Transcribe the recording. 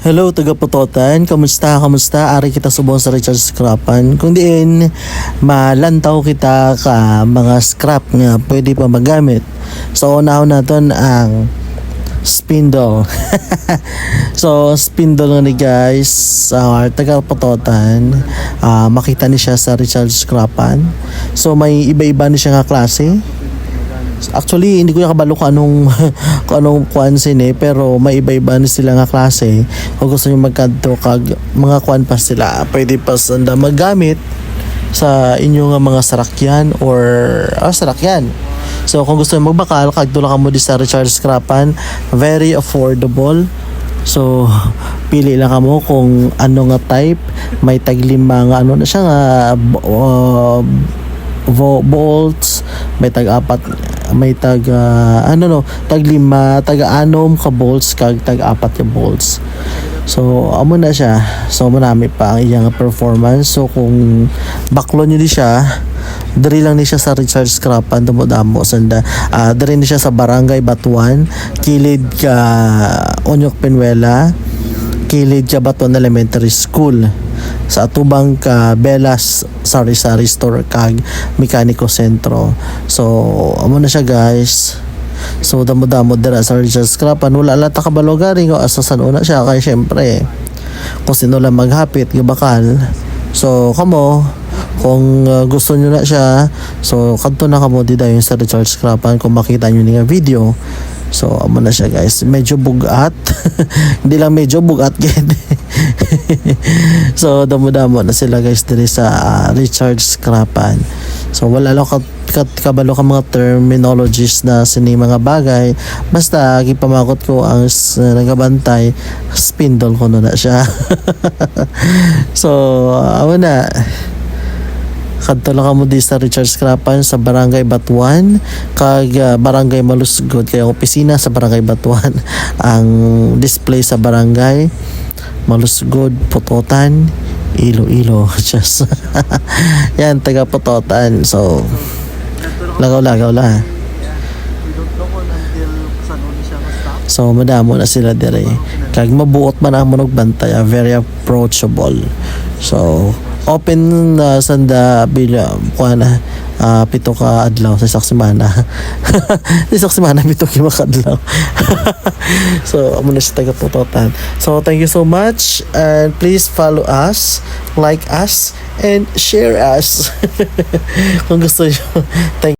Hello, taga Putotan. Kamusta? Kamusta? Ari kita subong sa Richard Scrapan. Kung diin, malantaw kita ka mga scrap nga pwede pa magamit. So, unahon natin ang spindle. So, spindle nga ni guys, taga Putotan. Makita ni siya sa Richard Scrapan. So, may iba-iba ni siya nga klase. Actually, hindi ko nakabalo kung anong kuan sini, pero may iba-iba na sila nga klase. Kung gusto nyo magkanto kag mga kuan pa sila, pwede pa sanda magamit sa inyo nga mga sarakyan or sarakyan. So kung gusto nyo magbakal, kag tula ka mo di sa Richard Scrapan, very affordable. So pili lang kamo kung ano nga type, may taglima nga ano na siya nga bolts, may tag-apat, may tag tag-5, tag-6 ka bolts kag tag-4 ka bolts. So amo na siya. So marami pa ang iyang performance. So kung baklo niyo di siya, diri lang ni siya sa Richard Scrapan damo sanda. Diri ni siya sa Barangay Batuan, kilid ka Onyok Penuela, kilid ka Batuan Elementary School, sa atubang ka Belas Sari-Sari Store kag Mekaniko Sentro. So amo na siya guys. So damo-damo dira sa Richard Scrapan, wala lata ka balogari ko asasan una siya kay syempre kung sino lang maghapit gibakal. So kamo kung gusto nyo na siya, so kadto na kamo di dayon sa Richard Scrapan kung makita nyo ni nga video. So amo na siya guys, medyo bugat. Hindi lang medyo bugat gid. So damo-damo na sila guys diri sa Richard Scrapan. So wala lang kabalo ka mga terminologies na sini mga bagay, basta gipamakot ko ang nagabantay spindle ko na siya. So amo na kadto lang kamo di sa Richard Scrapan sa Barangay Batuan kag Barangay Malusgod, kay opisina sa Barangay Batuan. Ang display sa Barangay Malusgod, Putotan, Iloilo. Just yan, taga Putotan. So lagaw-lagaw la. So madamo na sila dire kag mabuot man ang monog bantay, very approachable. So open sanda bila kuana 7 ka adlaw sa isak semana. Sa isak semana 7 ka adlaw. So amo na si taga Putotan. So thank you so much, and please follow us, like us, and share us. Kung gusto niyo. Thank